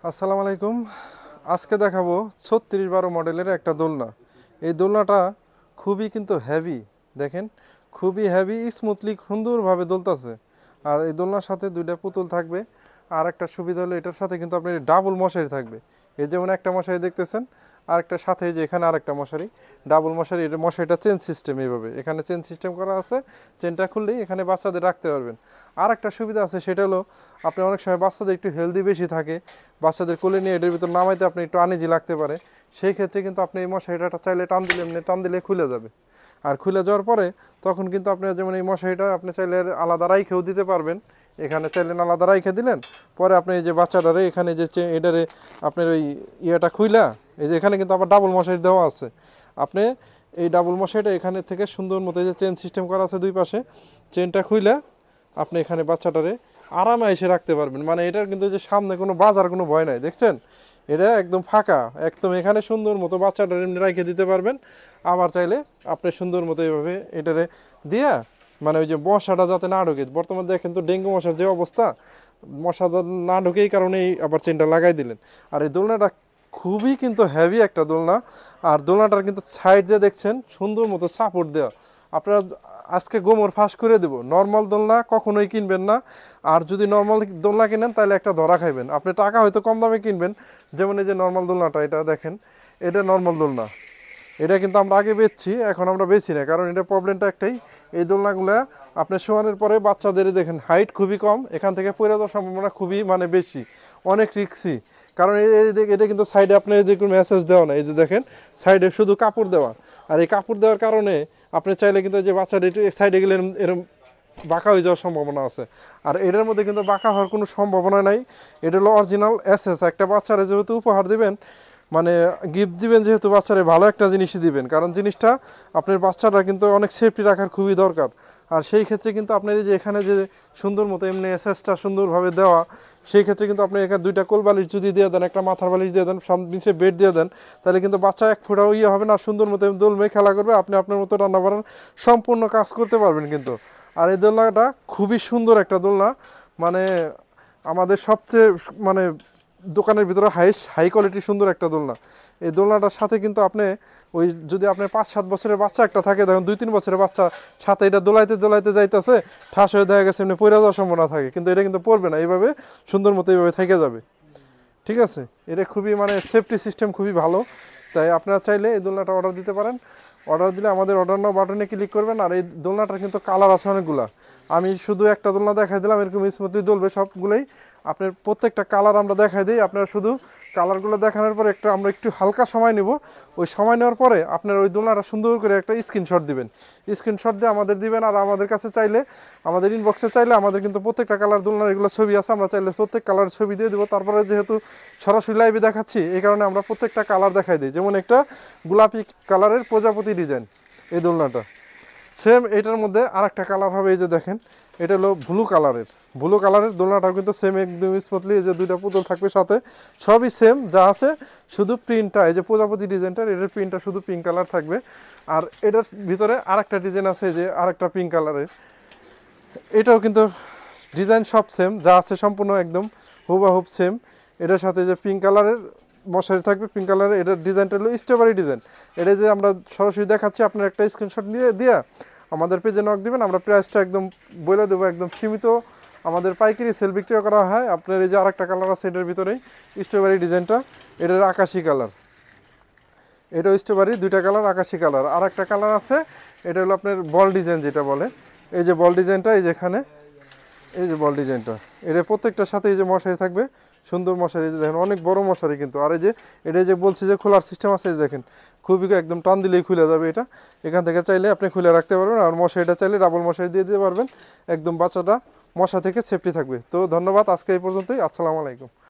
আসসালামু আলাইকুম। আজকে দেখাবো 3612 মডেলের একটা দোলনা। এই দোলনাটা খুবই কিন্তু হেভি, দেখেন খুবই হেভি, স্মুথলি সুন্দরভাবে দোলতাছে। আর এই দোলনার সাথে দুইটা পুতুল থাকবে। আর একটা সুবিধা হলো এটার সাথে কিন্তু আপনার ডাবল মশারি থাকবে। এই যেমন একটা মশারি দেখতেছেন, আর একটা সাথে যে এখানে আরেকটা মশারি, ডাবল মশারি। এটা মশারিটা চেন সিস্টেম, এইভাবে এখানে চেন সিস্টেম করা আছে। চেনটা খুললেই এখানে বাচ্চাদের রাখতে পারবেন। আর একটা সুবিধা আছে, সেটা হলো আপনি অনেক সময় বাচ্চাদের একটু হেলদি বেশি থাকে, বাচ্চাদের কোলে নিয়ে এটার ভিতর নামাইতে আপনি একটু আনইজি লাগতে পারে। সেই ক্ষেত্রে কিন্তু আপনি এই মশারিটা চাইলে টান দিলে এমনি টান দিলে খুলে যাবে। আর খুলে যাওয়ার পরে তখন কিন্তু আপনি যেমন এই মশারিটা আপনি চাইলে আলাদা রাইখেও দিতে পারবেন। এখানে চাইলেন আলাদা রাইখে দিলেন, পরে আপনি এই যে বাচ্চাটারে এখানে যে এটারে আপনার ওই ইয়েটা খুইলা, এই যে এখানে কিন্তু আবার ডাবল মশারি দেওয়া আছে। আপনি এই ডাবল মশারিটা এখানে থেকে সুন্দর মতো যে চেন সিস্টেম করা আছে দুই পাশে, চেনটা খুইলা আপনি এখানে বাচ্চাটারে আরামে এসে রাখতে পারবেন। মানে এটার কিন্তু যে সামনে কোনো বাজার কোনো ভয় নাই, দেখছেন এটা একদম ফাঁকা, একদম এখানে সুন্দর মতো বাচ্চাটার এমনি রেখে দিতে পারবেন। আবার চাইলে আপনি সুন্দর মতো এইভাবে এটারে দিয়া, মানে ওই যে মশাটা যাতে না ঢোকে, বর্তমানে দেখেন তো ডেঙ্গু মশার যে অবস্থা, মশা না ঢোকে এই কারণেই আবার চেনটা লাগাই দিলেন। আর এই দোলনাটা খুবই কিন্তু হেভি একটা দোলনা। আর দোলনাটার কিন্তু সাইড দিয়ে দেখছেন সুন্দর মতো সাপোর্ট দেওয়া। আপনারা আজকে গোমর ফাঁস করে দেবো, নর্মাল দোলনা কখনোই কিনবেন না। আর যদি নর্মাল দোলনা কিনেন তাহলে একটা ধরা খাইবেন। আপনি টাকা হয়তো কম দামে কিনবেন, যেমন এই যে নর্মাল দোলনাটা, এটা দেখেন, এটা নর্মাল দোলনা। এটা কিন্তু আমরা আগে বেচছি, এখন আমরা বেচি না, কারণ এটা প্রবলেমটা একটাই, এই দোলনাগুলো আপনি শোয়ানোর পরে বাচ্চাদের দেখেন হাইট খুবই কম, এখান থেকে পড়ে যাওয়ার সম্ভাবনা খুবই মানে বেশি, অনেক রিস্কি। কারণ এটা কিন্তু সাইডে আপনার এদিকে মেসেজ দেওয়া না, এই যে দেখেন সাইডে শুধু কাপড় দেওয়া। আর এই কাপড় দেওয়ার কারণে আপনি চাইলে কিন্তু যে বাচ্চাদের একটু সাইডে গেলে এরকম বাঁকা হয়ে যাওয়ার সম্ভাবনা আছে। আর এটার মধ্যে কিন্তু বাঁকা হওয়ার কোনো সম্ভাবনা নাই। এটা হলো অরিজিনাল এসএস। একটা বাচ্চারা যেহেতু উপহার দিবেন, মানে গিফট দিবেন, যেহেতু বাচ্চারা ভালো একটা জিনিসই দিবেন, কারণ জিনিসটা আপনার বাচ্চারা কিন্তু অনেক সেফটি রাখার খুবই দরকার। আর সেই ক্ষেত্রে কিন্তু আপনার এই যে এখানে যে সুন্দর মতো এমনি এসএসটা সুন্দরভাবে দেওয়া, সেই ক্ষেত্রে কিন্তু আপনি এখানে দুইটা কোল বালিশ যদি দিয়ে দেন, একটা মাথার বালিশ দিয়ে দেন, নিচে বেড দিয়ে দেন, তাহলে কিন্তু বাচ্চা এক ফোঁটাও ইয়ে হবে না, সুন্দর মতো দোলমে খেলা করবে, আপনি আপনার মতো রান্না বান্নার সম্পূর্ণ কাজ করতে পারবেন কিন্তু। আর এই দোলনাটা খুবই সুন্দর একটা দোলনা, মানে আমাদের সবচেয়ে মানে দোকানের ভিতরে হাই কোয়ালিটির সুন্দর একটা দোলনা। এই দোলনাটার সাথে কিন্তু আপনি ওই যদি আপনার 5-7 বছরের বাচ্চা একটা থাকে, দেখুন 2-3 বছরের বাচ্চা সাথে এটা দোলাইতে দোলাইতে যাইতেছে, ঠাস হয়ে দেখা গেছে এমনি পড়ে যাওয়ার সম্ভাবনা থাকে, কিন্তু এটা কিন্তু পড়বে না, এইভাবে সুন্দর মতো এইভাবে থেকে যাবে। ঠিক আছে, এটা খুবই মানে সেফটি সিস্টেম খুবই ভালো। তাই আপনারা চাইলে এই দোলনাটা অর্ডার দিতে পারেন। অর্ডার দিলে আমাদের অর্ডার নাও বাটনে ক্লিক করবেন। আর এই দোলনাটার কিন্তু কালার আছে অনেকগুলা, আমি শুধু একটা দোলনা দেখাই দিলাম, এরকম স্মুথলি দোলবে সবগুলোই। আপনার প্রত্যেকটা কালার আমরা দেখাই দিই, আপনারা শুধু কালারগুলো দেখানোর পরে আমরা একটু হালকা সময় নেব। ওই সময় নেওয়ার পরে আপনার ওই দোলনাটা সুন্দর করে একটা স্ক্রিনশট দিবেন, স্ক্রিনশট দিয়ে আমাদের দিবেন। আর আমাদের কাছে চাইলে, আমাদের ইনবক্সে চাইলে, আমাদের কিন্তু প্রত্যেকটা কালার দোলনার এগুলো ছবি আছে, আমরা চাইলে প্রত্যেক কালারের ছবি দিয়ে দেবো। তারপরে যেহেতু সরাসরি লাইভে দেখাচ্ছি, এই কারণে আমরা প্রত্যেকটা কালার দেখাই দিই। যেমন একটা গোলাপি কালারের প্রজাপতি ডিজাইন এই দোলনাটা, সেম এটার মধ্যে আর একটা কালার হবে, এই যে দেখেন এটা হলো ব্লু কালারের দোলনাটাও কিন্তু সেম একদম স্মুথলি, এই যে দুইটা পুতুল থাকবে সাথে, সবই সেম যা আছে, শুধু প্রিন্টটা এই যে প্রজাপতি ডিজাইনটার, এটার প্রিন্টটা শুধু পিঙ্ক কালার থাকবে। আর এটার ভিতরে আরেকটা ডিজাইন আছে, যে আরেকটা পিঙ্ক কালারের, এটাও কিন্তু ডিজাইন সব সেম যা আছে, সম্পূর্ণ একদম হুবাহুব সেম। এটার সাথে যে পিঙ্ক কালারের মশারি থাকবে, পিঙ্ক কালারের, এটার ডিজাইনটা হলো স্ট্রবেরি ডিজাইন। এটা যে আমরা সরাসরি দেখাচ্ছি, আপনার একটা স্ক্রিনশট দিয়ে আমাদের পেজে নক দিবেন, আমরা প্রাইসটা একদম বলে দেবো, একদম সীমিত। আমাদের পাইকারি সেল বিক্রিও করা হয়। আপনার এই যে আরেকটা কালার আছে এটার ভিতরেই স্ট্রবেরি ডিজাইনটা, এটার আকাশি কালার, এটাও স্ট্রবেরি, দুইটা কালার আকাশি কালার। আর একটা কালার আছে, এটা হলো আপনার বল ডিজাইন যেটা বলে, এই যে বল ডিজাইনটা, এই যেখানে এই যে বল ডিজাইনটা, এটা প্রত্যেকটার সাথে এই যে মশারি থাকবে, সুন্দর মশারি, দেখেন অনেক বড় মশারি কিন্তু। আর এই যে এটা যে বলছি যে খোলার সিস্টেম আছে, দেখেন খুবই একদম টান দিলেই খুলে যাবে এটা, এখান থেকে চাইলে আপনি খুলে রাখতে পারবেন। আর মশারিটা চাইলে ডাবল মশারি দিয়ে দিতে পারবেন, একদম বাচ্চাটা মশা থেকে সেফটি থাকবে। তো ধন্যবাদ, আজকে এই পর্যন্তই, আসসালামু আলাইকুম।